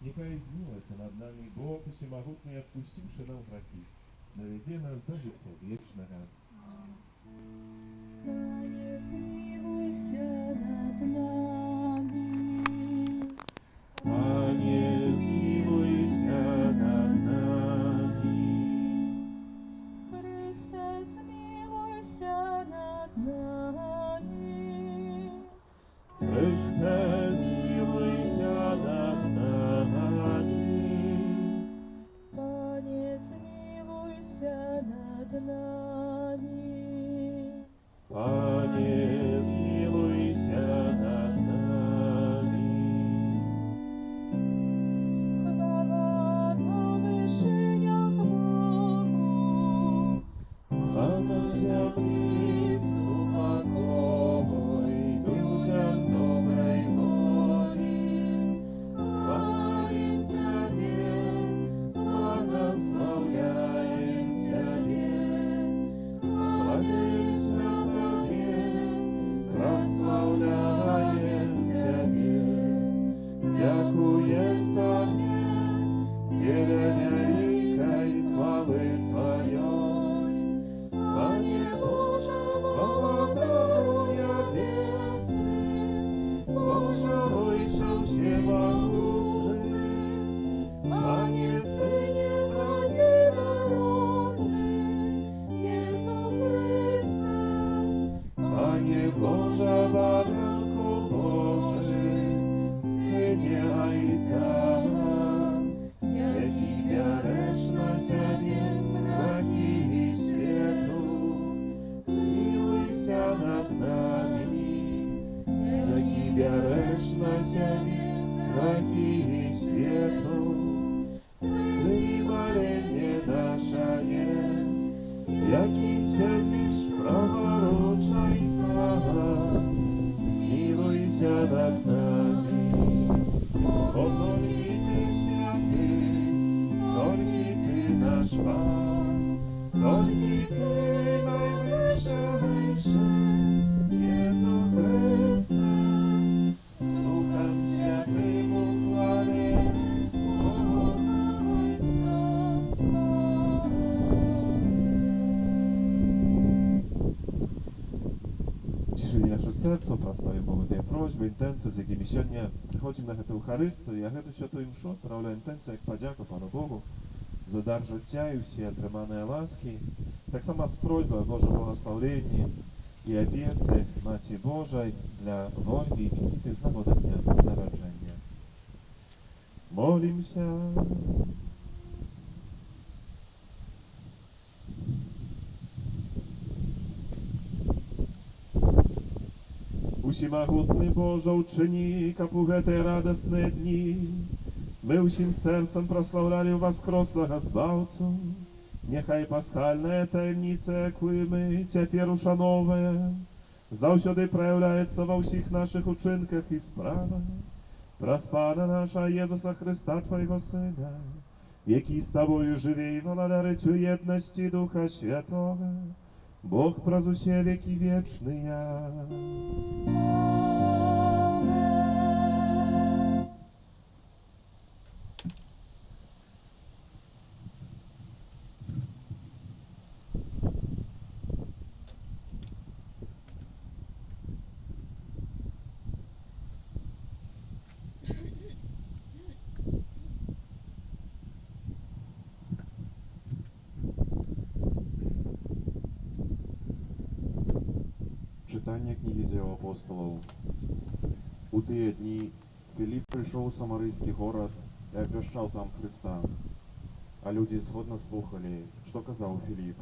Нехай змилуется над нами Бог всемогутный, отпустивший нам грехи, наведи нас до життя вечного. Пане, змилуйся над нами. Пане, змилуйся над нами. Христе, змилуйся над нами. Христе, змилуйся над нами. Пане, змилуйся над нами. Пане, змилуйся над нами. Хвала на вишенях Богу, А на землі спокой, людям доброй волі. Хвалим Тебе, благословляем Тебе, хвалимся Тебе, прославляем Тебе, дякуем Тебе, великой хвалы Твоей. Пане Боже, благодаруя песни, Боже, Отче всемогутный, Пане Сыне Одинородный, Иису Христе, Пане Боже, Баранку Божий, Сыне Отца, які береш на себе грехи і світу, змилуйся над нами, які береш на себе грехи і світу, вимолення наше, які терпиш праворучайся, змилуйся над нами. Одної ти святий, тільки ти наш Пан, тільки ти найвищий, Єсу Христе, Духом Святим уклонен, Бога Отця. Cieszyli nasze serce, прославим Богу тієї просьби, інтенції, з якими сьогодні приходимо на цю Eucharystію. Я цю святу мшу відправляю інтенцію як подяку Пану Богу за дар життя і всі отримані ласки. Так само з просьбою Божого благословення і обіцянки Матері Божої для Вольги і Нікіти з нагоди дня народження. Молимся. Усемогутний Боже, учини, как в эти радостные дни мы усім сердцем прославляли воскреслого Збавцу. Нехай пасхальная таємниця, яку ми тепер ушановуємо, завсюди проявляється во всіх наших учинках і справах. Праз Пана наша Єсуса Христа, Твоего Сина, який з Тобою живе і владарить у єдності Духа Святого, Бог праз усе веки вечные. Читання книги Діл апостолів. У ті дні Філіп прийшов у Самарийський город і обвіщав там Христа. А люди згодно слухали, що казав Філіп,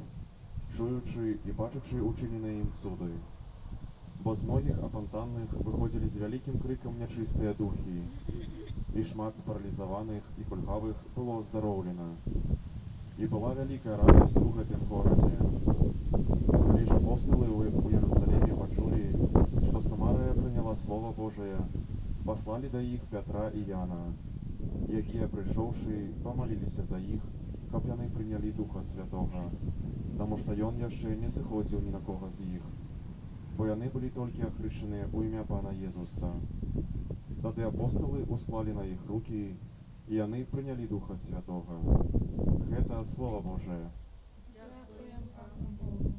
чуючи і бачачи учинені їм суди. Бо з многих опантанних виходили з великим криком нечистые духи, і шмат спаралізованих і кульгавих було оздоровлено. І була велика радость у гэтым городе. Лишь апостолы у Иерусалиме почули, что Самария приняла Слово Божие, послали до их Петра и Яна, якие пришедшие помолились за их, как яны приняли Духа Святого, потому что он еще не сходил ни на кого з их, бо яны были только охрещены у имя Пана Иисуса. Тогда апостолы усклали на их руки і яны прынялі Духа Святога. Гэта Слова Божае. Дякуємо Пану Богу.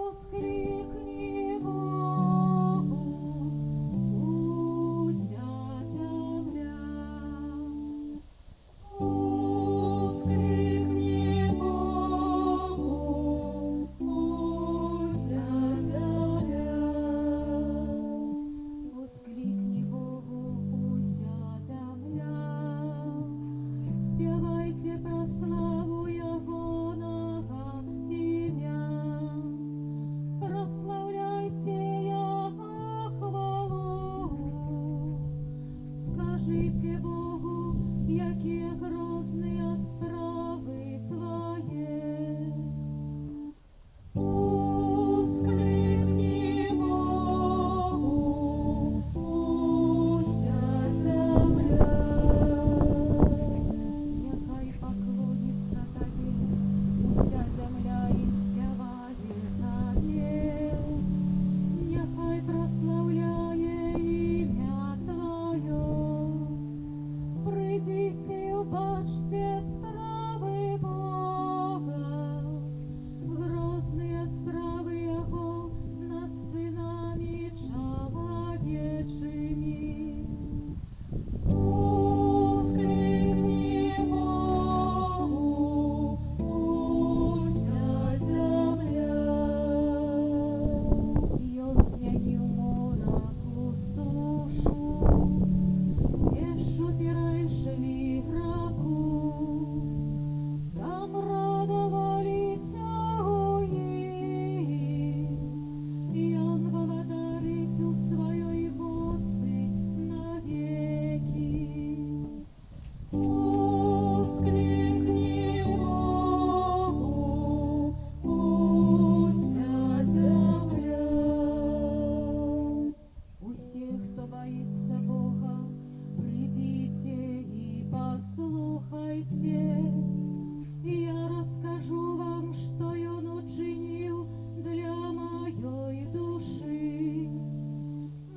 Воскликни Богу, уся земля. Воскликни Богу, уся земля. Воскликни Богу, уся земля. Співайте про славу Його ім'я. Прославляйте Його хвалу. Скажите Богу, які грозні справи Твоє. Воскликни Богу, уся земля. Нехай поклониться Тобі уся земля і співає Тобі. Нехай прославляє ім'я Твоє. Прийдіть і убачте справи Бога, грозні справи Його над синами чоловічими. Воскликни Богу, уся земля. І Он змінив моря у сушу, Еще перешли раку, там радовались огни, и он благодарит у своей моцы навеки. Воскликни Богу, уся земля. Усі, хто боїться Бога, придите и послухайте. Я расскажу вам, что Он учинил для моей души.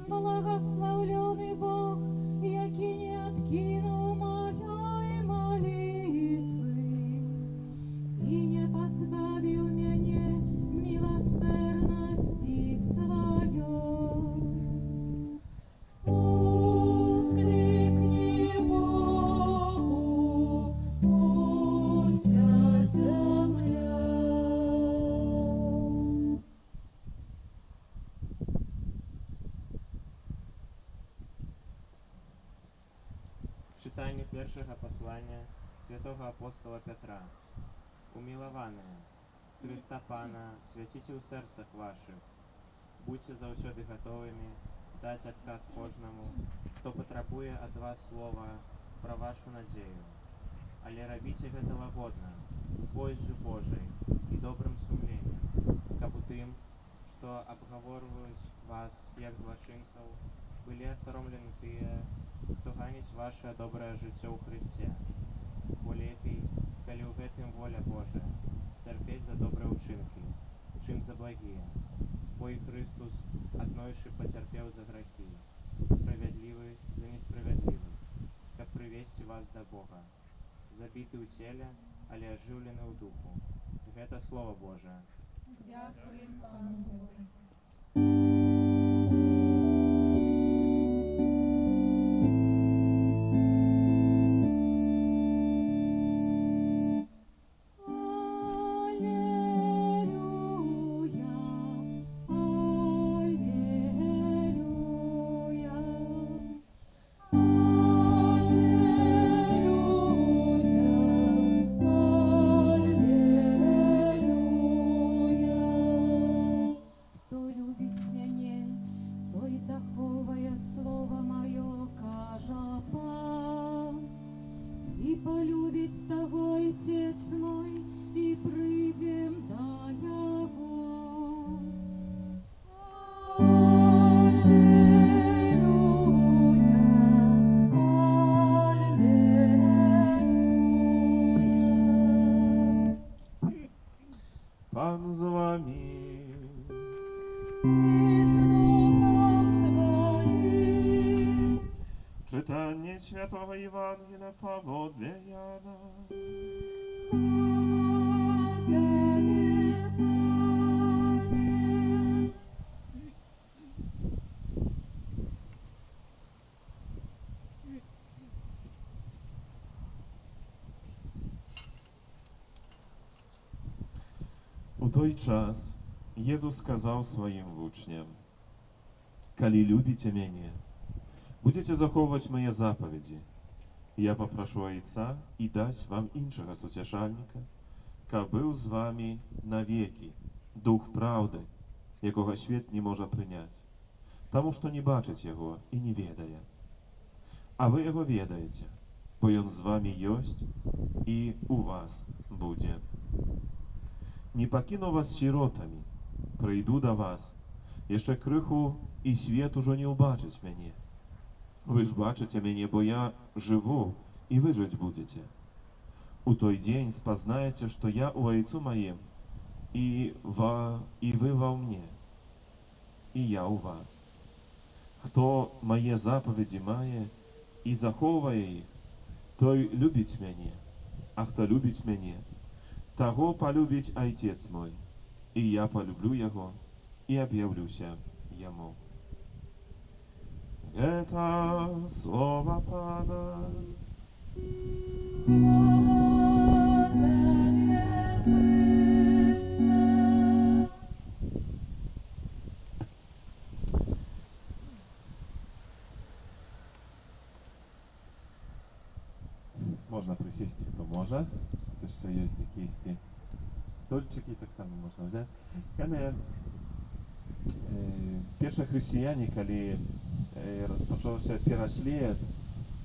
Благословленный Бог, який не откинул моей молитвы и не позбавил меня милосердности своей. Воскликни Богу, уся земля. Читання першого послання святого апостола Петра. Умилованные, Христа Пана, святите у серцах ваших, будьте заўсёды готовыми дать отказ кожному, хто потребує от вас слова про вашу надею. Але робіце гэта лагодна, з боязью Божией и добрым сумлением, каб у тым, што абгаворваюць вас як злачынцаў, былі асаромлены тыя, хто ганіць ваше добрае жыццё ў Христе. Бо лепей, калі ў гэтым воля Божая, цярпець за добрыя ўчынкі, чым за благія. Бо і Христус аднойчы пацярпеў за грахі, справядлівы за несправядлівых, каб прывесці вас да Бога. Забіты ў целе, але ажыўлены ў духу. Гэта Слово Божие. Дякуємо Пану Богу. Аллилуйя, аллилуйя, аллилуйя, аллилуйя. Pan z wami. I z duchem Twoim. Czytanie Świętego Ewangelia powodle Jana. Chwała Tobie, Panie. У той час Jezus сказав своїм учням: «Коли любите мене, будете заховувати мої заповіді. Я попрошу Отця і дасть вам іншого сутішальника, ка був з вами навіки, Дух правди, якого світ не може прийняти, тому що не бачить його і не ведає. А ви його ведаєте, бо він з вами єсть і у вас буде. Не покину вас сиротами, прийду до вас, jeszcze криху і світ уже не убачить мене. Ви ж бачите мене, бо я живу, і ви жить будете. У той день спознаєте, що я у Отцу моїм, і ви во мне, і я у вас. Хто мої заповіді має і заховує їх, той любить мене, а хто любить мене, того полюбить Отец мой, і я полюблю його, і об'явлюся йому». Это слово Пана. Chwała Tobie, Chryste. Można присісти, хто може. Тут ще є якісь ті стольчики, так само можна взяти. Pierwsze chrześcijanie, kiedy rozpoczął się pierwszy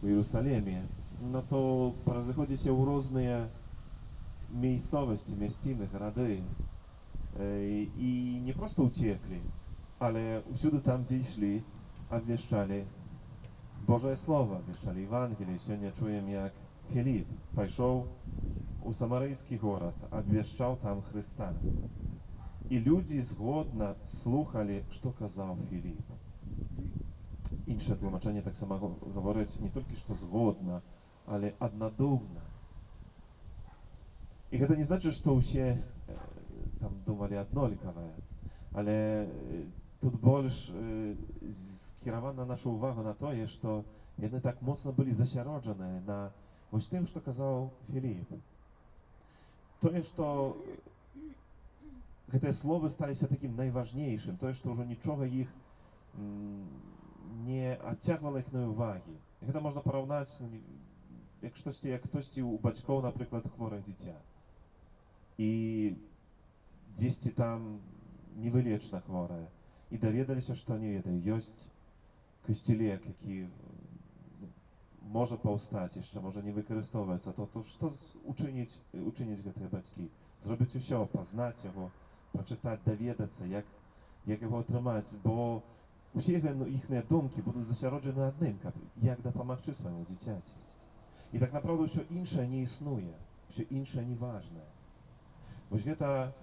w Jerozolimie, no to происходили się różne miejscowości, mieściny, grady. I nie prosto uciekli, ale wszędzie tam, gdzie szli, obwieszczali Boże Słowo, obwieszczali Ewangelię. Сегодня czujemy, jak Filip пошел у самарийский город, обвещал там Христа. І люди згодно слухали, що казав Філіп. Інше тлумачення так само говорить не тільки, що згодно, але однодумно. І це не значить, що усі там думали однолікове, але тут більш скерована наша увага на те, що вони так моцно були засяроджені на ось тим, що казав Філіп. То, що te słowa stali się takim najważniejszym, to jest to, że niczego ich nie odciągało ich na uwagi. To można porównać, jak ktoś u батьков, na przykład chore dziecię. I dzieci tam niewyleczne chore. I dowiedzieli się, że nie wiedzą, jest kościelek, jaki może powstać, jeszcze może nie wykorzystywać, a to co uczynić te батьки? Zrobić все, poznać go, przeczytać, dowiedzieć się, jak go otrzymać, bo wszystkie ich думки будут засяроджені одним, jak допомогти своєму дитяті. І так naprawdę все інше не існує, все інше не важне. Ось ця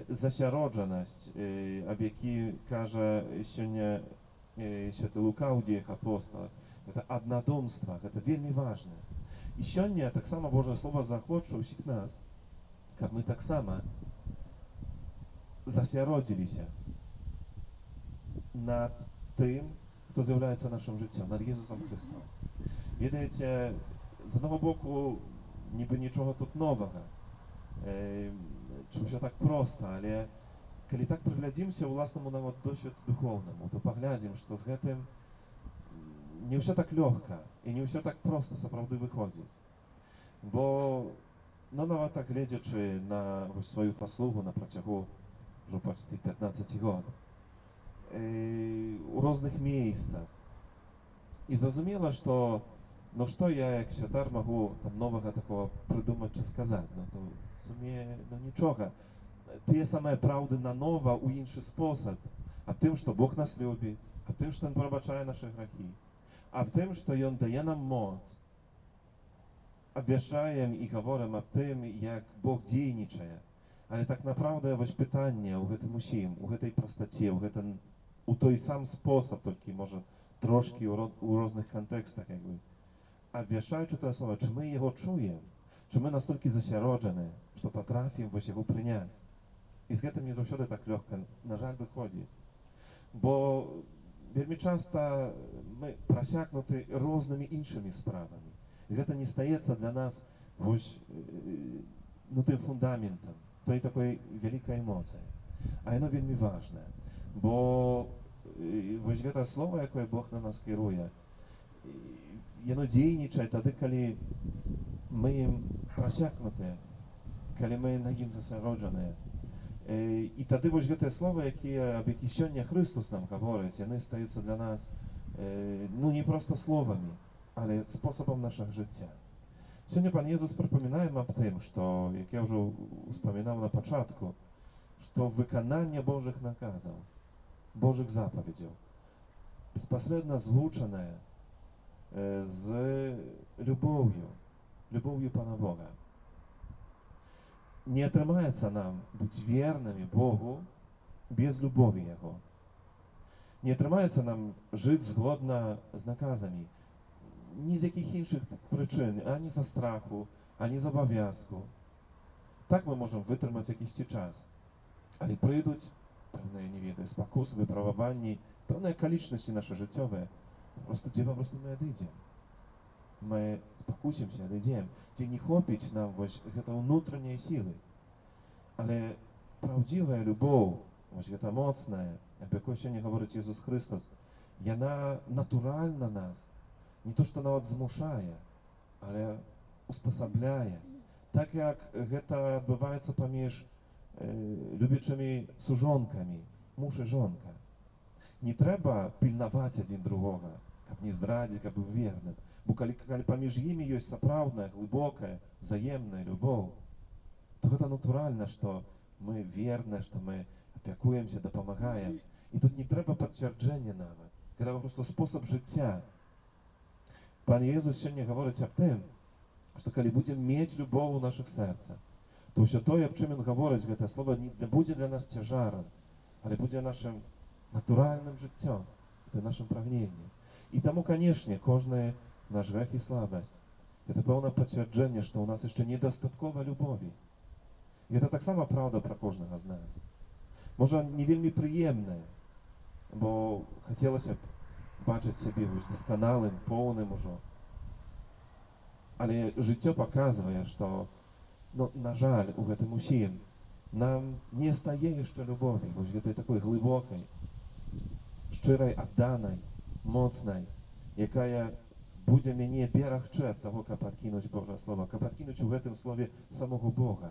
засяродженість, об якій каже сьогодні Święty Luka u dziejach apostolów, to однодумство, to wielmi ważne. I сьогодні так само Боже Слово захоче усіх нас, jak my tak samo засяроdzili się nad tym, kto zjawiaється naszym życiem, nad Jezusem Chrystusem. Wiecie, z jednego boku niby niczego тут нового, czy все tak prosto, ale kiedy tak przyglądamy własnemu nawet doświadczu duchowemu, to poglądamy, że z tym nie все tak lekko i nie все tak prosto naprawdę wychodzić. Bo no nawet tak глядячи на свою послугу на протягу вже почти 15 років у різних місцях. І зрозуміло, що ну що я як святар можу там нового такого придумати чи сказати, ну то в сумі ну нічого. Ті самі правди на ново у інший спосіб, а тим, що Бог нас любить, а тим, що Він пробачає наші гріхи, а тим, що Він дає нам моць. Обвящаем и говорим о том, как Бог дейничает, Але так naprawdę вось пытанне ў гэтым усім, у гэтай прастаце, у той сам спосаб, толькі можа трошкі у розных кантэкстах як бы. Абвяшчаючы тое слова, чи ми його чуємо, чи ми настільки засяроджені, що потрапимо вось його прийняти. І з гэтым не заўсёды так лёгка, на жаль, выходзіць. Бо вельмі часта мы прасякнуты рознымі іншымі справамі. І гэта не стаецца для нас вось тым фундаментам, той такой вялікай эмоцыі. А яно вельмі важнае, бо вось гэта слова, якое Бог на нас кіруе, яно дзейнічае тады, калі мы ім прасякнутыя, калі мы на ім засяроджаныя. І тады вось гэтыя словы, аб якіх сёння Христос нам гаворыць, яны стаюцца для нас не проста словамі, але спосабам нашага жыцця. Сёння Пан Езус прыпамінае аб тым, што, як я ўжо успамінаў на пачатку, што выкананне Божых наказаў, Божых запаведзяў, безпасрэдна злучанае з любоўю Пана Бога. Не атрымаецца нам быць вернымі Богу без любові Яго. Не атрымаецца нам жыць згодна з наказамі, ні з якіх іншых прычын, ані за страху, ані з абавязку. Так мы можам вытрымаць якісьці час. Але прыйдуць пэўныя, не ведаю, спакусы, выпрабаванні, пэўныя акалічнасці нашы жыццёвыя, дзе папросту мы адыдзем. Мы спакусімся, адыдзем, ці не хопіць нам вось гэта ўнутранняй сілы. Але праўдзівая любоў, вось гэта моцная, аб якой сёння гаворыць Езус Христос, яна натуральна нас, не то што нават змушае, але успасабляе. Так як гэта адбываецца паміж любячымі сужонкамі, муж і жонка. Не трэба пільнаваць адзін другога, каб не здрадзіць, каб быў верным. Бо калі паміж імі ёсць сапраўдная, глыбокая, взаемная любоў, то гэта натуральна, што мы верныя, што мы апякуемся, дапамагаем. І тут не трэба пацвярджэння нават. Гэта проста спосаб жыцця. Пан Езус сёння гаворыць аб тым, што калі будзем мець любоў у нашых сэрцах, то ўсё тое, аб чым ён гаворыць, гэтае слова не будзе для нас цяжарам, але будзе нашым натуральным жыццём, гэта нашым прагненнем. І таму, канешне, кожны наш грэх і слабасць – гэта пэўнае пацвярджэнне, што ў нас яшчэ недастаткова любові. І гэта таксама праўда пра кожнага з нас. Можа, не вельмі прыемнае, бо хацелася б бачыць сябе дасканалым, поўным ужо. Але жыццё паказвае, што, на жаль, у гэтым усім нам не стае яшчэ любові, вось гэтай такой глыбокай, шчырай, адданай, моцнай, якая будзе мяне берагчы ад таго, каб адкінуць Божае Слова, каб адкінуць у гэтым слове самого Бога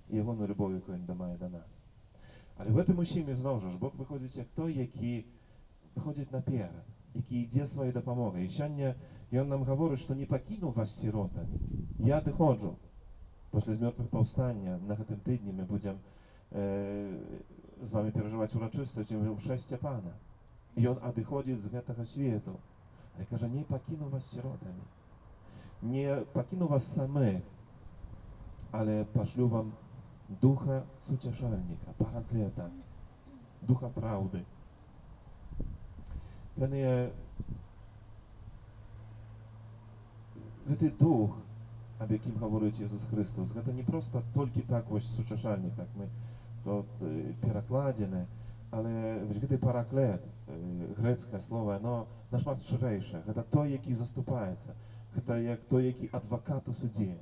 і ягоную любоў, якую Ён мае да нас. Але в гэтым усім ізноў жа Бог выходзіць як той, які выходзіць наперад, які ідзе сваёй дапамогай. І сёння Ён нам гаворыць, што не пакінуў вас сіротамі. Я адыходжу. Пасля з мёртвых паўстання на гэтым тыдні мы будзем з вами перажываць урачыстасць ўшэсця Пана. І Ён адыходзіць з гэтага свету. Але кажа, не пакіну вас сіротамі. Не пакіну вас самых, але пашлю вам Духа Суцяшальніка, Параклета, Духа Праўды. Гэты Дух, аб якім гаворыць Езус Христос, гэта не проста толькі так вось Суцяшальнік, так мы тут перакладзены, але гэты Параклет, грэцкае слово, оно нашмат шырэйшае. Гэта той, які заступаецца, гэта як той, які адвакат у судзе.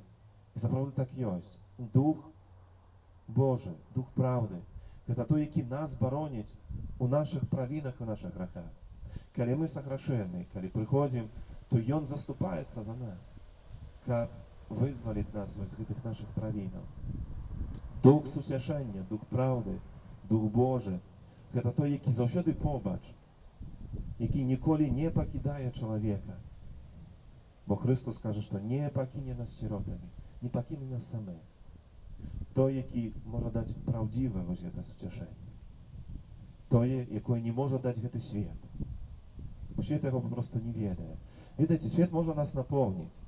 І сапраўды так ёсць. Дух Божы, Дух Праўды, гэта той, які нас бароніць у нашых правінах і нашых грахах. Калі мы саграшэныя, калі прыходзім, то Ён заступаецца за нас, каб вызваліць нас з гэтых нашых правінаў. Дух Суцяшэння, Дух Праўды, Дух Божы, гэта той, які заўсёды побач, які ніколі не пакідае чалавека. Бо Христос кажа, што не пакіне нас сіротамі, не пакіне нас самых. Той, які можа даць праўдзівае вось гэта суцяшэнне. Тое, якое не можа даць гэты свет. Бо свет яго проста не ведае. Ведаеце, свет можа нас напоўніць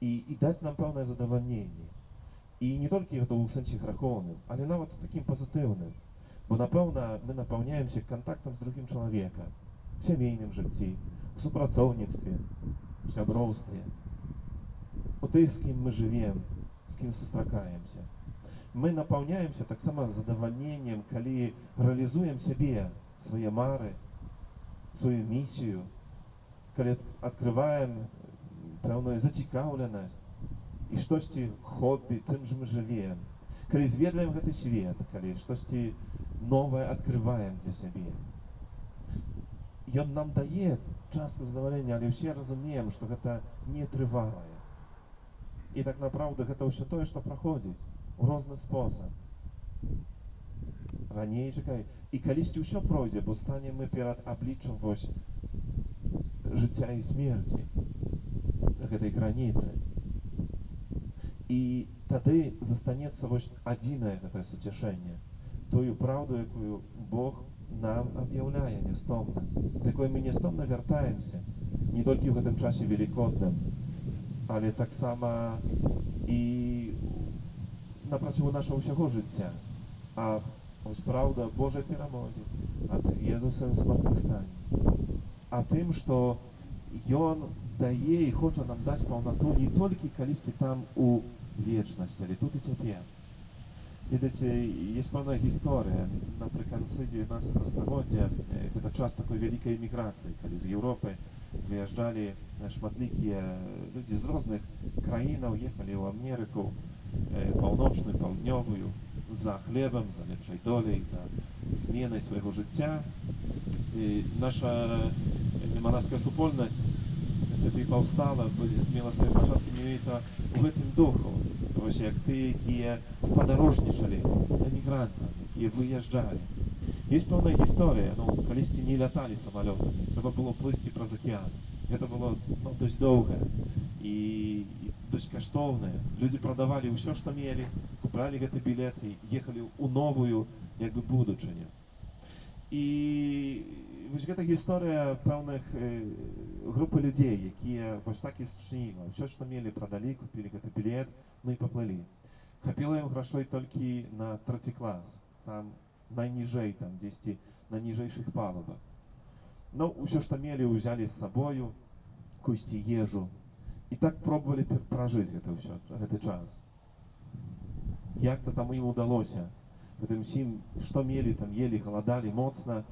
і даць нам пэўнае задавальненне. І не толькі гэта ў сэнсе грахоўным, але нават у такім пазітыўным. Бо, напэўна, мы напаўняемся кантактам з другім чалавекам, у сямейным жыцці, у супрацоўніцтве, у сяброўстве, у тых, з кім мы жывем, з кім сустракаемся. Мы напаўняемся таксама задавальненнем, калі рэалізуем сябе, свае мары, сваю місію, калі адкрываем пэўную зацікаўленасць і штосьці хобі, тым жа мы жывем, калі зведваем гэты свет, калі штосьці новае адкрываем для сябе. Ён нам дае частку задавалення, але ўсе разумеем, што гэта не трывалае. І так напраўду гэта ўсё тое, што праходзіць у розны спосаб. Раней чакай, і калісьці ўсё пройдзе, бо станем мы перад абліччам вось жыцця і смерці, гэтай граніцы. І тады застанецца вось адзінае гэтае суцяшэнне, тую праўду, якую Бог нам аб'яўляе нястомна. Такой мы нястомна вяртаемся, не толькі ў гэтым часе велікодным, але таксама і на працягу нашага ўсяго жыцця. А ось праўда Божай перамозе, аб Езусавым змартвыстанні, а тым, што Ён дае і хоча нам даць паўнату не толькі калісьці там у вечнасці, але тут і цяпер. Ведаце, есть пэўная гісторыя напрыканцы 19 стагоддзя, гэта час такой вялікай эміграцыі, калі з Еўропы выязджалі шматлікія людзі з розных краінаў, ехалі ў Амерыку паўночную, паўднёвую, за хлебам, за лепшай доляй, за зменай свайго жыцця. І наша манаская супольнасць цяпер паўстала, мела свае пачаткі менавіта ў гэтым духу. Вось як тыя, якія спадарожнічалі эмігрантам, якія выязджалі. Ёсць пэўная гісторыя, калісьці не ляталі самалётамі, трэба было плысці праз акіян. Гэта было досць доўга і досць каштоўнае. Людзі прадавалі ўсё, што мелі, купралі гэты білет і ехалі ў новую, як бы, будучыню. І вось гэта гісторыя пэўных групы людзей, якія вось так і зчынілі. Ўсё, што мелі, прадалі, купілі гэты білет, ну і паплылі. Хапіла ім грошой толькі на 3 клас, там найніжэй, там дзесьці на ніжэйшых палубах. Ну, ўсё, што мелі, узялі з сабою, кусці ежу. І так пробавалі пражыць гэты час. Як-то там ім удалося. Гэтым усім, што мелі, там елі, галадалі моцна,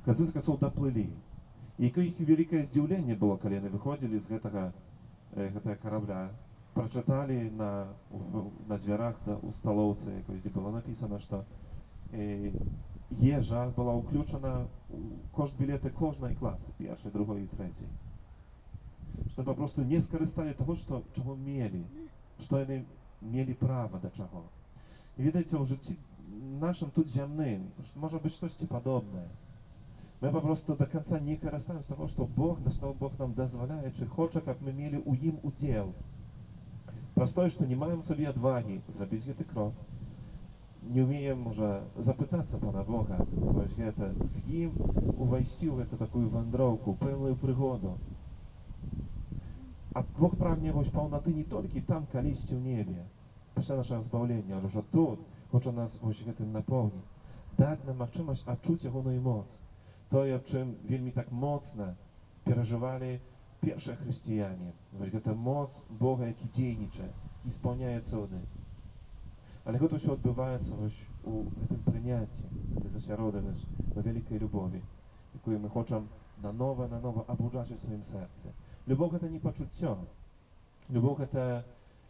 в канцы канцоў даплылі. І якое іх вялікае здзіўленне было, калі яны выходзілі з гэтага карабля, прачыталі на дзвярах у сталоўцы, дзе было напісана, што ежа была ўключана ў кошт білеты кожнай класы, першай, другой і трэцяй. Што папросту не скарысталі таго, чаго мелі, што яны мелі права да чаго. І ведаеце, у жыцці нашым тут зямным можа быць штосьці падобнае. Мы папросту да канца не карыстаем з таго, што Бог нам дазваляе, чи хоча, каб мы мелі ў ім удзел. Праз тое, што не маем сабе адвагі зрабіць гэты крок, не ўмеем, можа, запытацца Пана Бога, вось гэта, з ім увайсці ў гэту такую вандроўку, пэўную прыгоду. А Бог прагне вось паўнаты не толькі там, калісьці ў небе, пасля нашага збаўлення, але ўжо тут хоча нас вось гэтым напоўніць, даць нам магчымасць адчуць ягоную моц. Тое, аб чым вельмі так моцна перажывалі першыя хрысціяне. Вось гэта моц Бога, які дзейнічае, і спаўняе цуды. Але гэта ўсё адбываецца вось у гэтым прыняцці, гэтай засяродавасці на вялікай любові, якую мы хочам нанова абуджаць у сваім сэрцы. Любоў гэта не пачуццё. Любоў гэта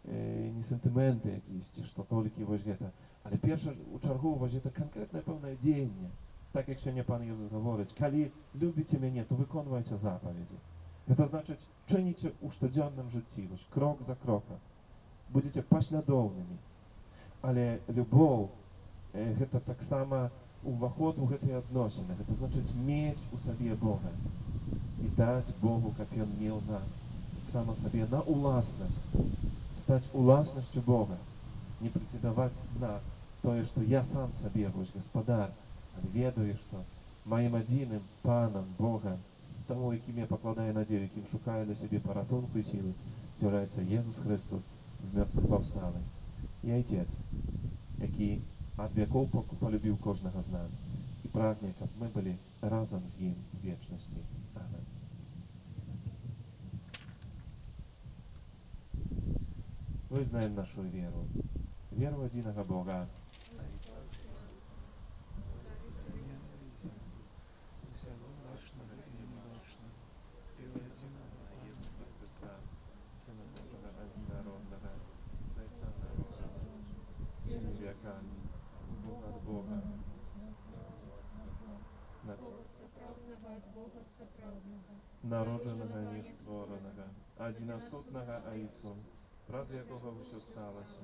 не сентыменты якісь, што толькі вось гэта. Але перша ў чаргу вось гэта канкрэтнае пэўнае дзеянне. Так як сёння Пан Езус гаворыць, калі любіце мяне, то выконвайце запаведзі. Гэта значыць, чыніце ў штодзённым жыцці, вось крок за крокам. Будзеце паслядоўнымі. Але любоў гэта таксама уваход у гэтыя адносіны. Гэта значыць мець у сабе Бога і даць Богу, каб Ён меў нас таксама сабе на уласнасць, стаць уласнасцю Бога, не прэтэндаваць на тое, што я сам сабе, вось гаспадар, але ведаю, што маім адзіным Панам, Богам, таму, якім я пакладаю надзею, якім шукаю для сябе паратунку і сілы, з'яўляецца Езус Христос з мёртвых паўсталы. i Ojciec, jaki od wieków polubił każdego z nas i pragnie, aby my byli razem z Nim w wieczności. Amen. Wyznajemy naszą wierę. Wierę w jedynego Boga, Jezusa Chrysta, Syna Bożego Jednorodnego, Ojca narodu, Synu wiekami, Bóg od Boga, Сапраўднага ад Бога сапраўднага, народженого нестворенного, одиносутного Отцом, праз якого все сталося.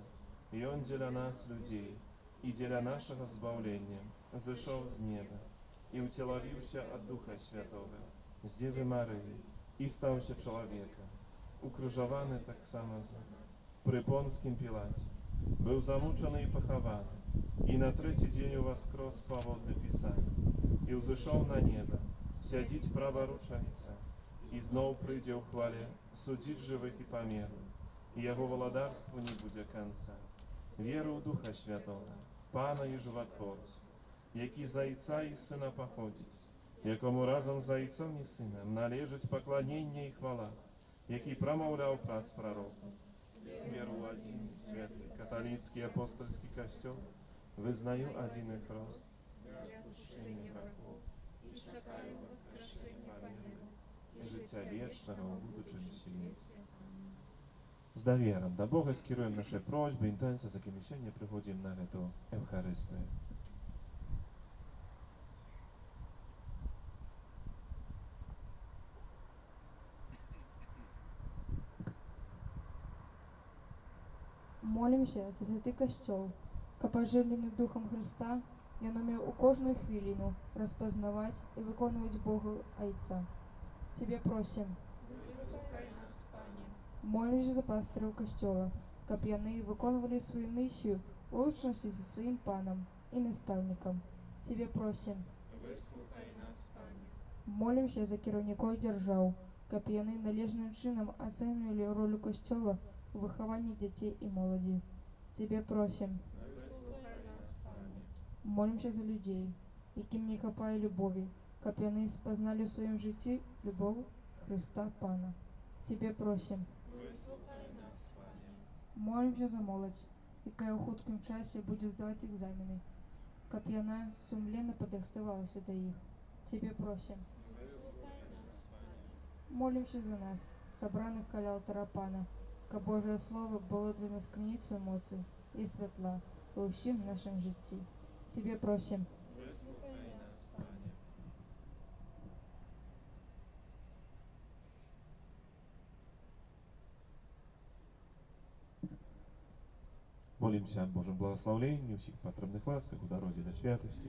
И Он для нас, людей, и для нашего збавления, зашел с неба, и утеловился от Духа Святого, с Девы Марии, и стался человеком, укрыжовany так само при Понским Пилате, был замученный и похован, и на третий день воскрес поводле Писания, и взошел на небо, сядить праворуч Отца, и знов прийде у хвале, судить живых и померлых, и Его владарству не будет конца. Веру у Духа Святого, Пана и Животворца, який за Отца и Сына походить, якому разом за Отцом и Сыном належить поклонение и хвала, який промовлял праз пророку. Веру в один святый католицкий апостольский костел, вызнаю один и хрост, для очищення грехов, і чекаю воскрешення померлих, и життя вечного в будущем свете. С доверием до Бога скируем наши просьбы, интенции, за якими сьогодні приходим на эту Евхаристию. Молимся за святий костьол, каб оживлений Духом Христа, ён умеў у кожную хвилину распознавать и виконувати Богу Отца. Тебе просим, вислухай нас, Пане. молимся за пастыраў костьола, каб яны виконували свою миссию в лучности со своим паном и наставником. Тебе просим, Вислухай нас, Пане. молимся за кіраўнікоў дзяржаў, каб яны належным чынам ацэньвалі ролю костьола у выхаванні дзяцей і моладзі. Тебе просим, Вислухай нас, Пане. молимся за людей, яким не хапае любові, каб яны спознали в своем житті любов Христа Пана. Тебе просим, Вислухай нас, Пане. молимся за молодь, якая ў хуткім часе будзе здаваць экзамены, каб яна сумленно падрыхтавалася да іх. Тебе просим, Вислухай нас, Пане. молимся за нас, собраных каля алтара Пана, каб Божие Слово было для нас крыніцою моцы і святла ва ўсім нашым житті. Тебе просим, Вислухай нас, Пане. Молимся о Божьем благословении, всех потребных ласках у дороге до святости,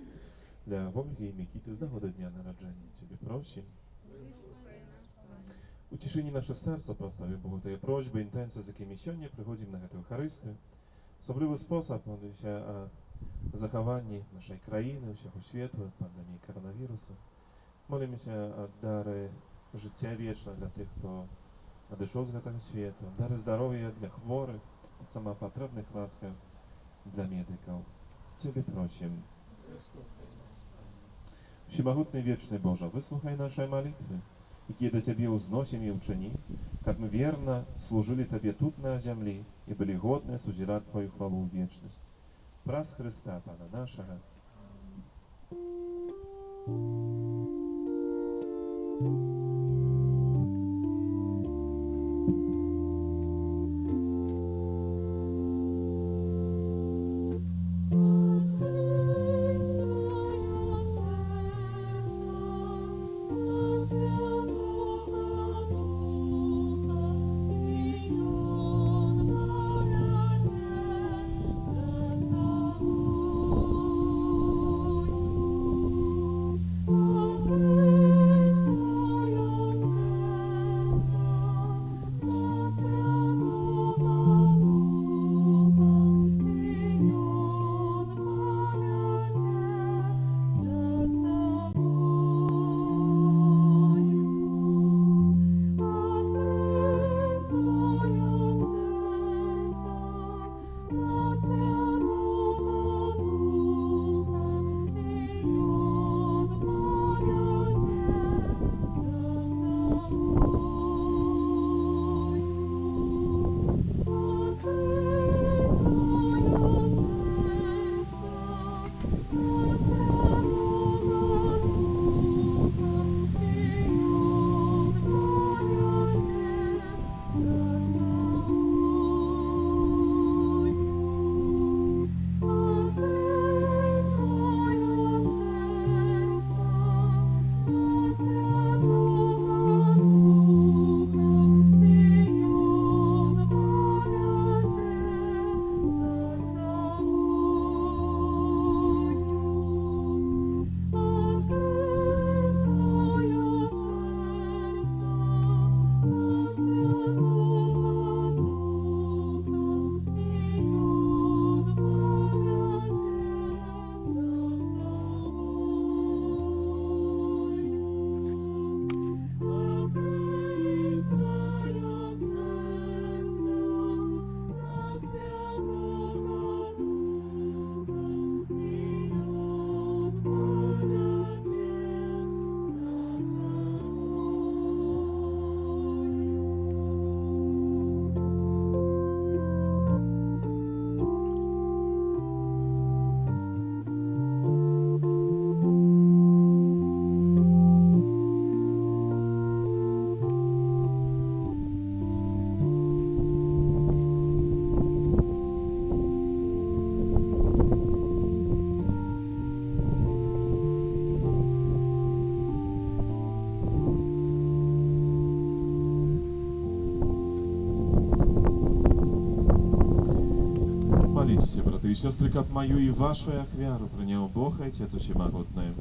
для Ольги и Микиты с нагоды дня народжения. Тебе просим. Вислухай нас, Пане. Утешені наше серце, прослави Богу Твої просьби, інтенції, з якими сьогодні приходимо на цю Евхаристію. Особливий спосіб молимося о захованні нашої країни, всього світу, пандемії коронавірусу. Молимося о дарі життя вічного для тих, хто надійшов з цього світу, дари здоров'я для хворих, так само потрібних ласках для медиків. Тебе просим. Вислухай нас, Пане. Всемогутный вечный Боже, выслухай наши молитвы, какие до Тебе узносим и учини, как мы верно служили Тебе тут на земле и были годны сузирать Твою хвалу в вечность. Праз Христа, Пана нашего. Открий своє серце на Святого Духа, і он молодець за собою. и сестры, как мою и вашу ахвяру, принял Бог Отец Всемогутный.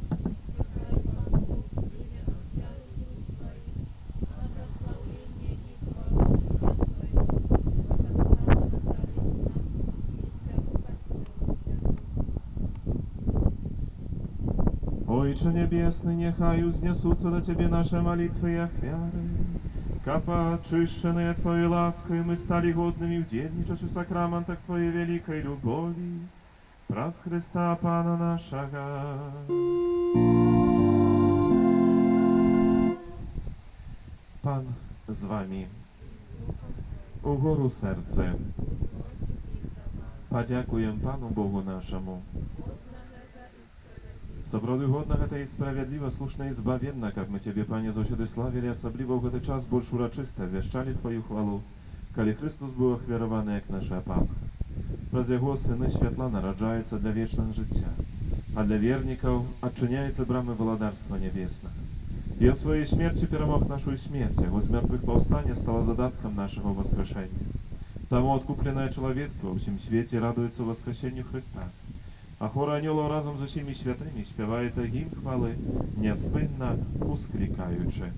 Отче Небесный, нехай узнесутся до Тебе наши молитвы и ахвяры. Как очищенные Твоей лаской мы стали годными удельничать в сакраментах Твоей великой любови. Праз Христа Пана нашего. Pan z Wami. Ugóru serce. Подякуем Пану Богу нашему. Соброду годного это и справедливо, слушно и избавенно, как мы Тебе, Panie, zawsze славили, особливо в этот час больше урочисто вещали Твою хвалу, коли Христос был охвярований, як наша Пасха. Праз Його Сини святла народжаються для вічного життя, а для вірників odczyniаються брами Володарства Небесного. И от своей смерти перемог нашу смерть, Его с мертвых повстания стало задатком нашего воскрешения. Тому откупленное человечество во всем свете радуется воскресению Христа. А хор анёлов разом з усіми святими співають гімн хвали, неспинно ускликаючи.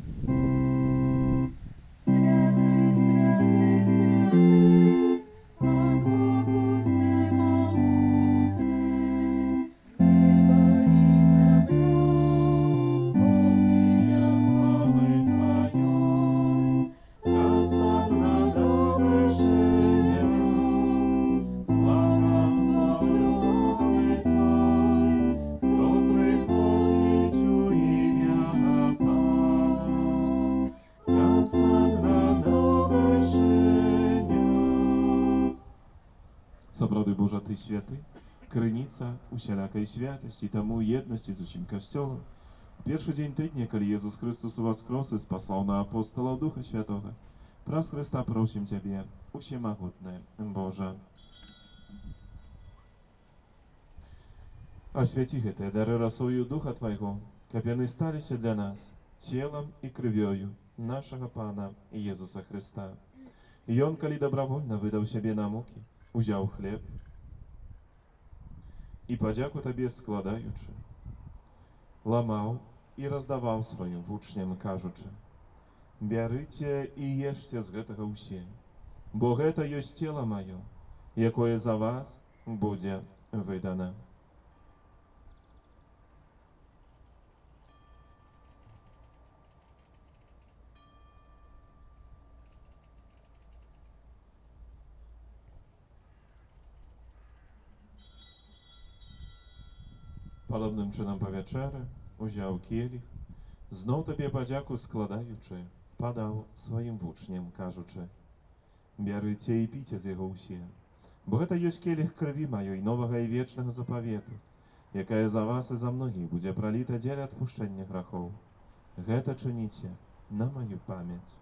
Святий, святий, святий, Пан Бог всемогутний, небо і земля, повиння хвали Твоєї, Осагнана вишня, благословенный Твой, кто приходит у имя Пана. Осагнана вишня. Соброduj Boża Ty święty, krynica усялякой святости, тому едности з усім Костелом. В перший день тыдня, коли Иисус Христос воскрес и спасал на апостолов Духа Святого, праз Христа просим Тебе, Всемогутный Боже. Освяти эти дары росою Духа Твоего, как они стались для нас телом и кровью нашего Пана Иисуса Христа. И Он, коли добровольно выдал себе на муки, узял хлеб и подяку Тебе складаючи, ламал и раздавал своим учням, кажучи: «Бярыце и ешьте з гэтага ўсе, бо гэта ёсць цела маё, якое за вас будзе выдана». Podobnym czynem po wieczerze uziął kielich, znów Tobie podziaku składaючи, подал своим учням, кажучи: «Бярыце и піце з яго ўсе, бо гэта ёсць келіх крыві маёй новага і вечнага запавету, якая за вас і за многіх будзе проліта дзеля адпушчэння грахоў. Гэта чыніце на мою памяць».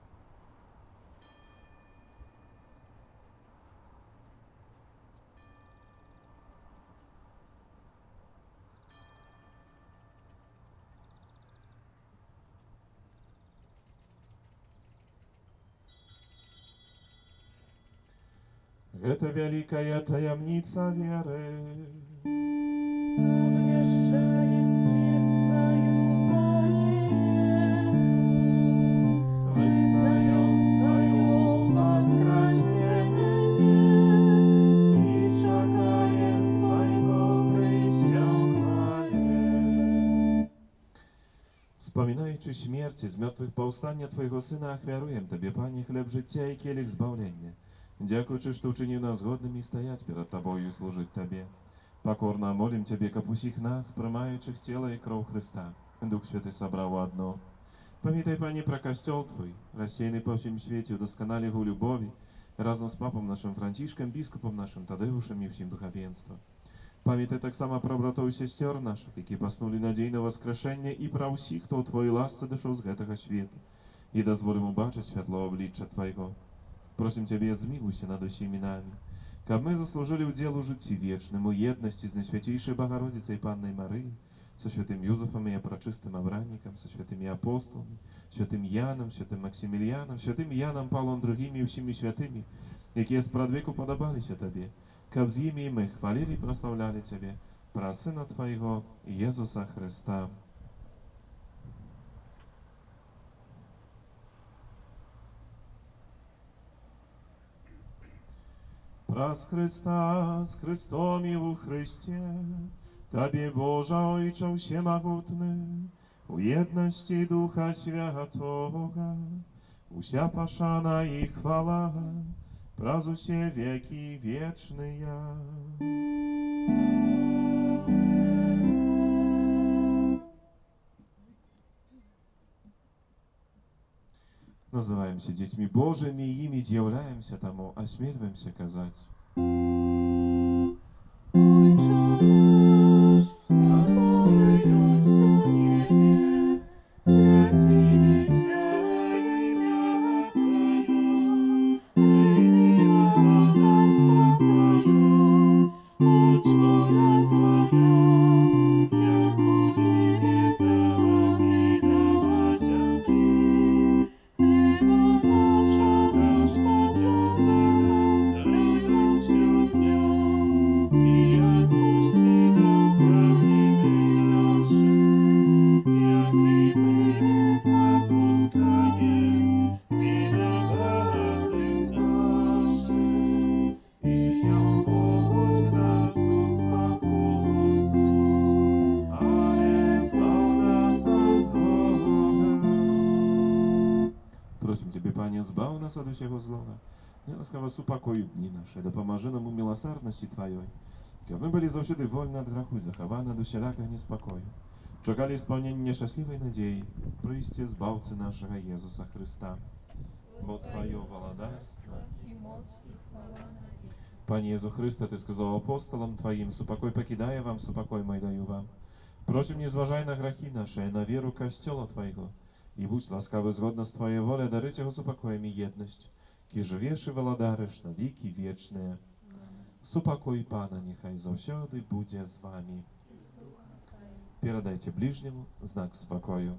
Гэта вялікая таямніца веры. обнищаем смерть Твою, Пане Иисус, Вызнаем Твое воскресение и чекаем Твоего прыща в хвале. Wspominaючи śmierć z mертвых повстання Твоего Сына, ахвяруем Тебе, Пане, хлеб життя и келих збавлення. Дякуючи, что учинил нас годными стоять перед Тобою и служить Тебе. Покорно молим Тебе, как усіх нас, приймаючих тело и кровь Христа, Дух Святый собрал в одно. Памятай, Пане, про Костел Твой, рассеянный по всем свете, удосконали его любови, разом с Папом нашим Францишком, Бискупом нашим Тадеушем и всем духовенством. Памятай так само про братов и сестер наших, які поснули надей на воскрешення, и про усіх, хто у Твоей ласce дошел з гэтага света, и дозволим убачить святло обличчя Твоего. Просим Тебе, змилуйся над усіми нами, каб мы заслужили удел у житті вечному єдності з Найсвятейшей Богородицей Панной Марии, со святым Юзефом и прочистым Авраником, со святыми апостолами, святым Яном, святым Максимилианом, святым Яном Павлом другими и всеми святыми, які з прадвеку подобалися Тебе, как в имя мы хвалили и прославляли Тебе, про Сына Твоего Иисуса Христа. Праз Христа, z Chrystom i w Chryście, Tobie Boże Ojcze Всемогутny, u jedności Ducha Świętego, usia paszana i chwała, prazu się wieki wieczne. Называем się dziećmi Bożymi i imi zjawляемся тому, ośmieliłem się kazać. Просим Тебе, Panie, zbaw nas od всего злого. Niełaskawo uspokój dni nasze, dopomaży nam u miłosierności Twojej. Aby my byli zawsze wolni od grzechu i zachowani od wszelkiego niespokoju. Czekali spełnienia nieszczęśliwej nadziei, przyjście Zbawcy naszego Jezusa Chrysta. Bo Twoje władajstwo i moc, i chwała na wieki. Panie Jezu Chryste, Ty сказал апостолам Твоим, «Супокой покидая вам, супокой мой даю вам». Просим, не зважай на грехи наши, на веру Костела Твоего, и будь ласкавы згодно с Твоей волей, дарить Его супокоем и едность, ки живешь и володариш на веки вечные. Супокой Пана, нехай завсёды буде з вами. Передайте ближнему знак спокою.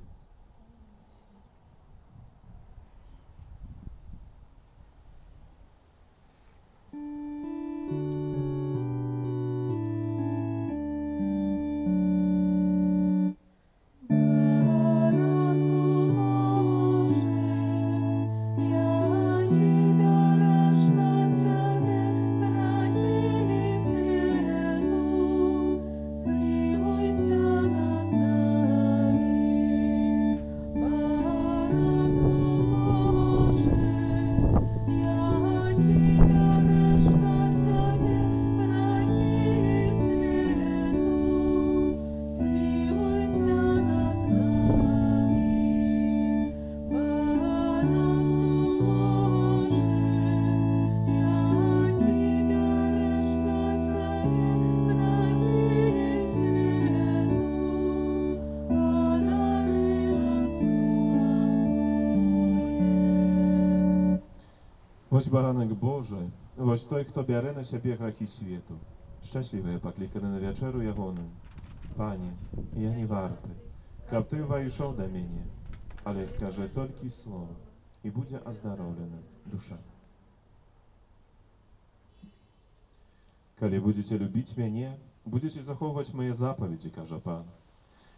Woś baranek Boży, woś той, kto bierze na siebie grzechy światu. Szczęśliwy poklикany na wieczeru Jawonem. Panie, ja nie warty, kab Ty wejшов do mnie, ale skaże tylko słowo i będzie ozdrowiona dusza. Коли будете любить mnie, будете zachowywać moje zapowiedzi, każe Pan.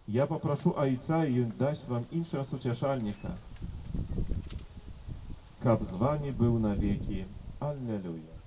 Ja poproszę Ojca i dać wam innego sucieszalnika, kab z wami był na wieki. Alleluja.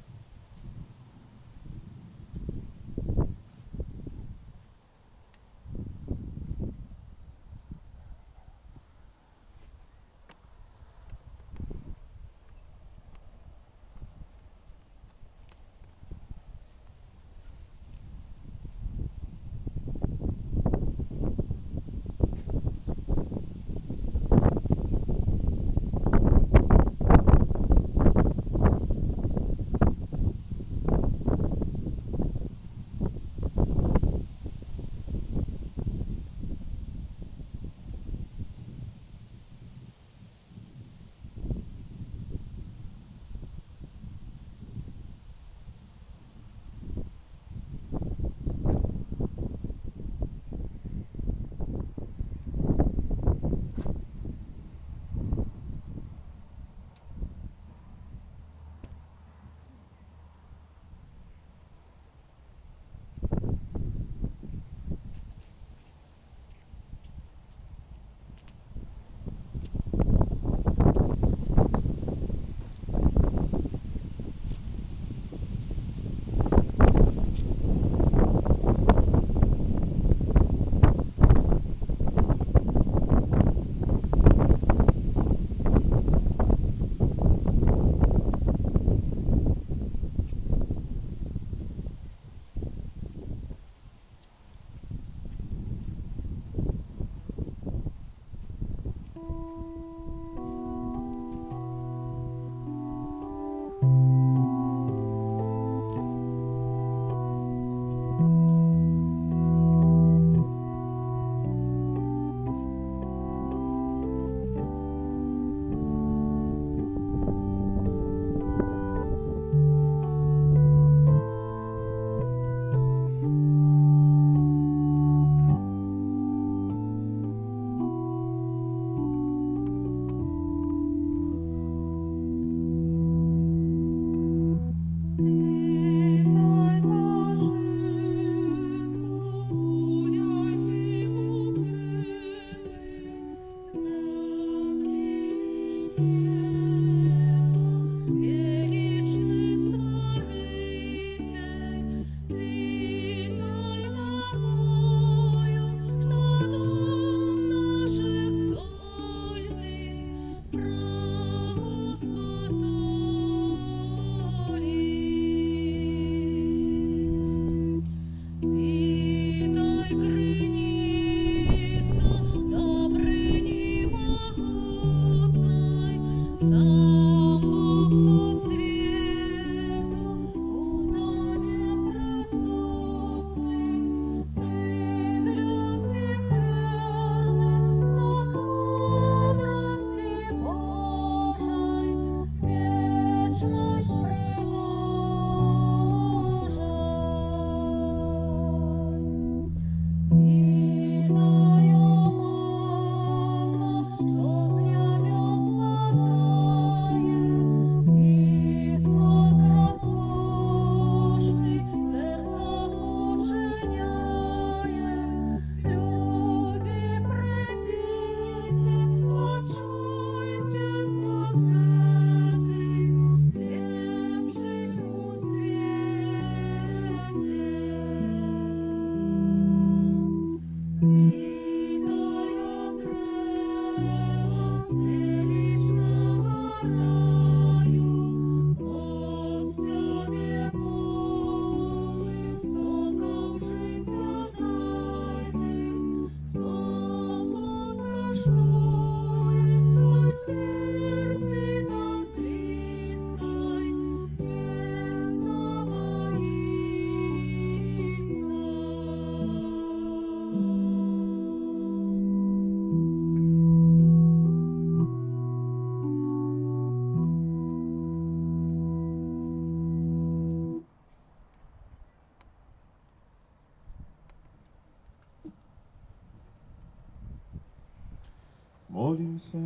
Молимся.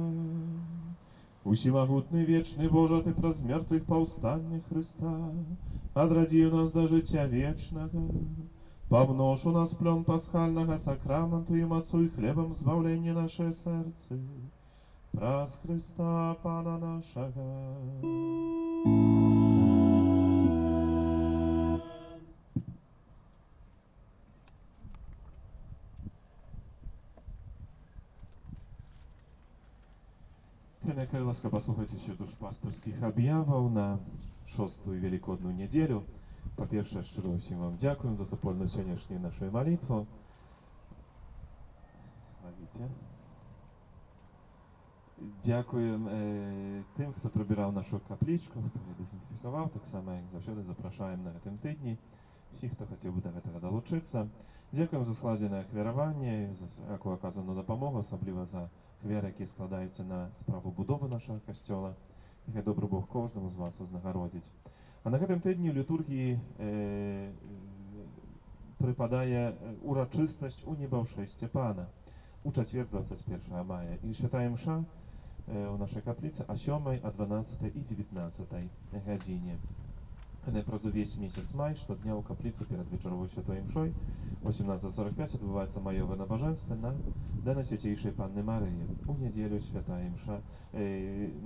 Усемогутный, вечный Боже, Ты праз мертвых повстання Христа, одрадив нас до життя вечного, помнож у нас плен пасхального сакраменту и мацу и хлебом збавление наше сердце, праз Христа Пана нашего. Некай ласка послухайте ще душпастерських об'явів на 6-ту Великодну неділю. По-перше, щиро всім вам дякуємо за супольну сьогоднішню нашу молитву. Ловите. Дякуємо тим, хто прибирав нашу капличку, хто її дезінфікував. Так само, як завжди, запрошуємо на цьому тижні всіх, хто хотів би до цього долучитися. Дякуємо за складене хвірування, за яку оказану допомогу, особливо за хвір, який складається на справу будови нашого костьола. Нехай добрий Бог кожному з вас вознагородить. А на цьому тижні в літургії припадає урочистость у небовшестя Пана у четвер 21 мая. І святая мша у нашій каплиці о 7, о 12 і 19 годині. Праз увесь месяц май, штодня у каплицы перед вечеровой святой мшой 18:45 відбувається майове набоженство на День Святейшей Панны Марии. У неділю святая мша,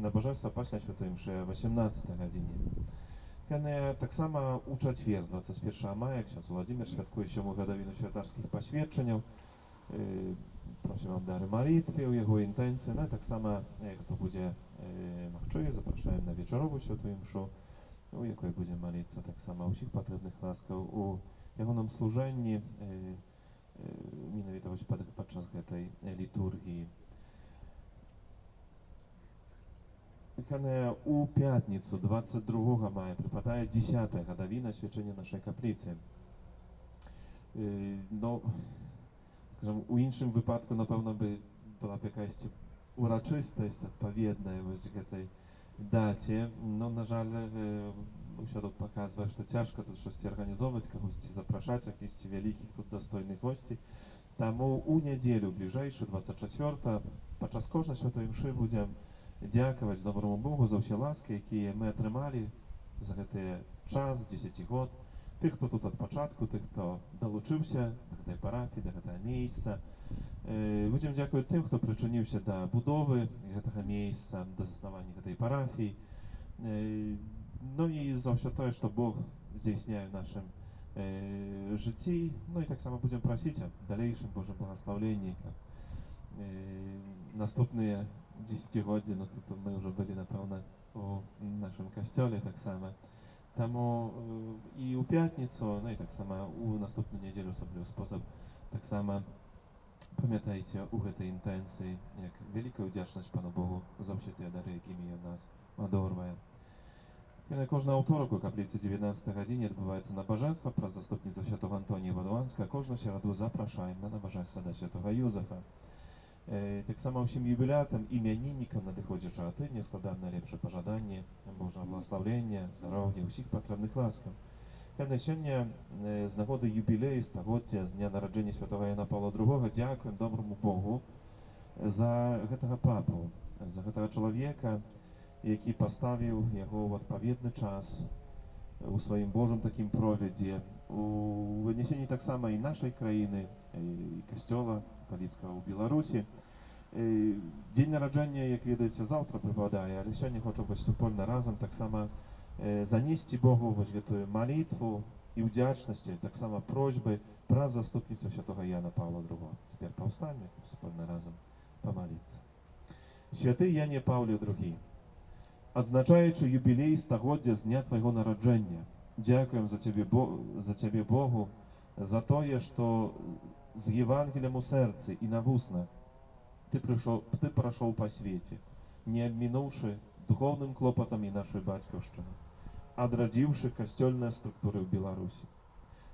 набоженство після святої мши о 18 годині. Так само у четвер 21 мая, як зараз Владимир святкує 7-му годовину святарських посвідчень. Просимо вам дары молитвы у його інтенції. Так само, хто буде махчує, запрошуємо на вечерову святую мшу, у якої будемо молитися так само усіх потрібних ласкав у ягоном служенні, менавіта падчас гэтай літургії. У п'ятницю 22 мая припадає 10-та годовина свячення нашої каплиці. Ну, скажімо, у іншому випадку, напевно, була б якась урочистость відповідна гэтай даце, но, на жаль, ўсё тут паказвае, што цяжка тут штосьці арганізоўваць, кагосьці запрашаць, якісьці вялікіх тут дастойных госцей. Таму у нядзелю бліжэйшую 24 падчас кожнай святой мшы будзем дзякаваць доброму Богу за ўсе ласкі, якія мы атрымалі за гэты час, 10 год. Тых, хто тут ад пачатку, тых, хто далучыўся да гэтай парафіі, да гэтага месяца. Будзем дзякаваць тым, хто прычыніўся да будовы гэтага месяца, да заснавання гэтай парафіі. Ну і за ўсё тое, што Бог здзейсняе ў нашым жыцці. Ну і таксама будзем прасіць аб далейшым Божым благаслаўленні, каб наступныя дзесяцігоддзі, ну тут мы ўжо былі, напэўна, у нашым касцёле таксама. Таму і ў пятніцу, ну і таксама у наступную нядзелю асаблівы спосаб таксама памятайце у гэтай інтэнцыі, як вялікая ўдзячнасць Пану Богу за ўсе тыя дары, якімі Ён нас адорвае. І на кожны аўторак у капліцы 19 гадзіне адбываецца набажэнства праз заступніцу святого Антонія Вадуанска. Кожную сераду запрашаем на набажэнства да святого Юзефа. Таксама ўсім юбілятам, імяніннікам надыходзячага тыдня складаем найлепшае пажаданне Божага благаслаўлення, здароўя, ўсіх патрэбных ласкаў. На сёння з нагоды юбілею стагоддзя з дня нараджэння святого Яна Паўла II дзякуем доброму Богу за гэтага папу, за гэтага чалавека, які паставіў яго ў адпаведны час у сваім Божым такім провядзе, у вынесенні таксама і нашай краіны, і касцёла каталіцкага ў Беларусі. Дзень нараджэння, як ведаеце, заўтра прыпадае, але сёння хочу быць супольна разам таксама занесці Богу вось гэтую малітву і ўдзячнасці, таксама просьбы пра заступніцтва святого Яна Паўла II. Цяпер паўстанне, каб супольна разам памаліцца. Святы Яне Паўле II, адзначаючы юбілей стагоддзя з дня твайго нараджэння, дзякуем за цябе Богу, за тое, што з Евангелем у сэрцы і на вуснах ты прайшоў па свеце, не абмінуўшы духоўным клопатам і нашай бацькаўшчыны, адрадзіўшы касцёльныя структуры ў Беларусі.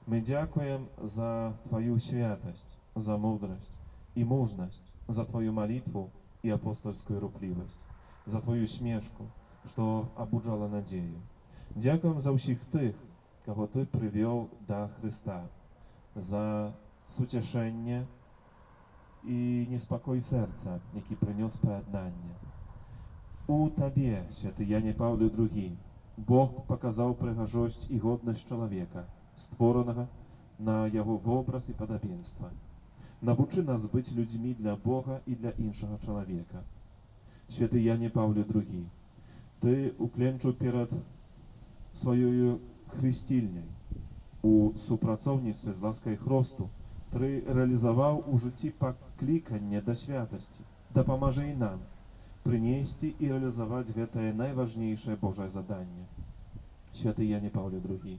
Мы дзякуем за тваю святасць, за мудрасць і мужнасць, за твою малітву і апостольскую руплівасць, за твою смешку, што абуджала надзею. Дзякуем за ўсіх тых, каго ты прывёў да Хрыста, за суцяшэнне і той неспокой серця, який принес поєднання. У Табе, святый Яне Павле II, Бог показаў прыгажосць і годнасць чалавека, створанага на яго вобраз і падабенства. Навучы нас быць людзьмі для Бога і для іншага чалавека. Святы Яне Паўле II, ты уклęczył перад сваёю хрысцільняй у супрацоўніцтве з ласкай Хросту, ты рэалізаваў у жыцці пакліканне да святасці. Дапамажы і нам прынесці і рэалізаваць гэтае найважнейшае Божае заданне. Святы Яне Паўле II,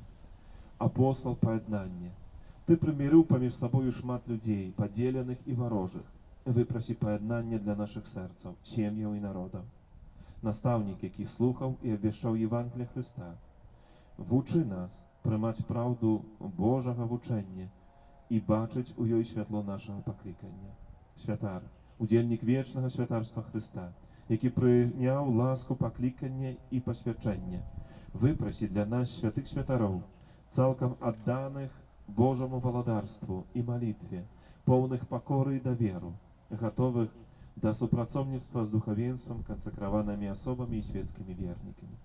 апостол паяднання, ты прымірыў паміж сабою шмат людзей, падзеленых і варожых. Выпрасі паяднання для нашых сэрцаў, сем'яў і народаў. Настаўнік, які слухаў і абвяшчаў Евангелие Христа, вучы нас прымаць праўду Божага вучэння і бачыць у ёй святло нашага паклікання. Святар, удзельнік вечнага святарства Христа, які прыняў ласку паклікання і пасвячэння, выпрасі для нас святых святароў, цалкам адданых Божаму валадарству і малітве, поўных пакоры і даверу, гатовых да супрацоўніцтва з духавенствам, кансакраванымі асобамі і свецкімі вернікамі.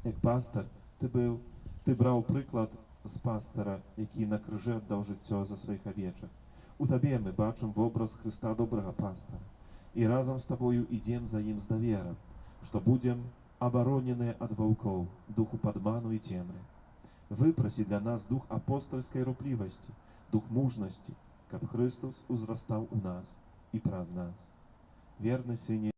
Як пастар, ты браў прыклад з пастара, які на крыжы аддаў жыццё за сваіх авечак. У табе мы бачым вобраз Христа добрага пастара, і разам з табою ідзем за ім з даверам, што будзем абароненыя ад ваўкоў, духу падману і цемры. Выпрасі для нас дух апостольскай руплівасці, дух мужнасці, каб Христос узрастаў у нас і праз нас. Верны сыне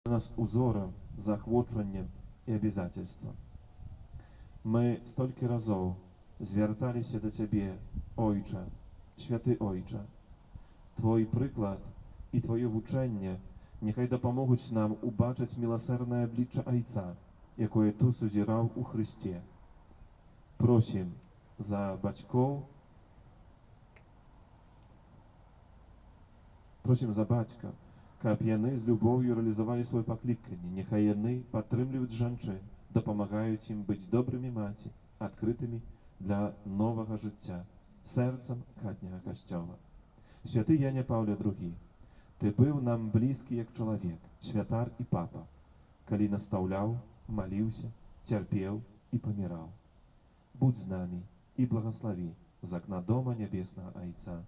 нас узором, заахвочваннем і абязательствам. Мы столькі разоў звярталіся да Цябе, Ойча, святы Ойча. Твой прыклад і Твоё вучэнне няхай дапамогуць нам убачыць міласэрнае аблічча Айца, якое Ты сузіраў у Христе. Просім за бацькоў, просім за бацькаў, каб яны з любоўю рэалізавалі сваё пакліканне, няхай яны падтрымліваюць жанчын, дапамагаюць ім быць добрымі маці, адкрытымі для новага жыцця, сэрцам хатняга касцёла. Святы Яне Паўле II, ты быў нам блізкі як чалавек, святар і папа, калі настаўляў, маліўся, цярпеў і паміраў. Будь з намі і благаславі з акна дома нябеснага Айца.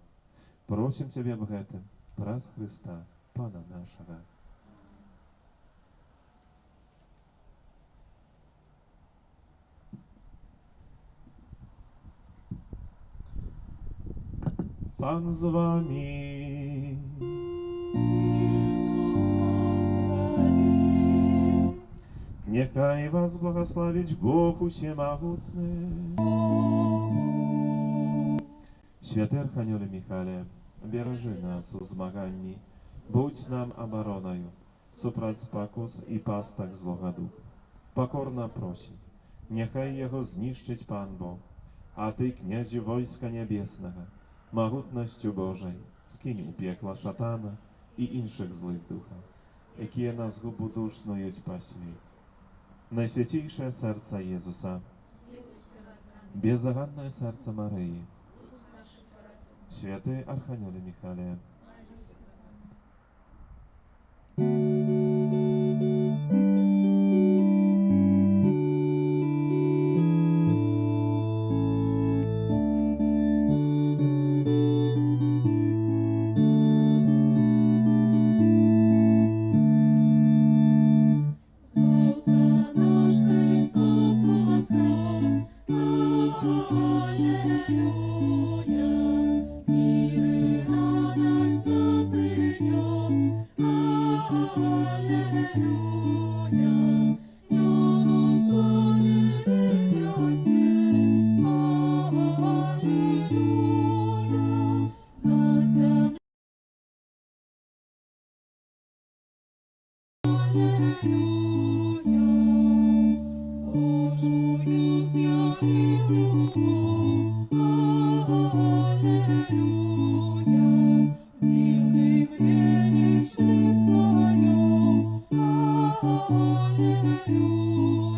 Просім Цябе аб гэтым праз Христа, Пана нашага. Пан з вами. Нехай вас благословить Бог усемогутный. Святый Архангеле Михайле, бережи нас у змаганні, будь нам обороною, супраць спакус і пастак злога духа. Покорно просим, нехай його знищить Пан Бог, а ты, князю войска небесного, могутностью Божой, скинь у пекла шатана і інших злих духов, які на згубу душ снують по світі. Найсвятейшее сердце Иисуса, беззаганное сердце Марии, святый Архангеле Михаиле, Солнце наш Христос. Твою,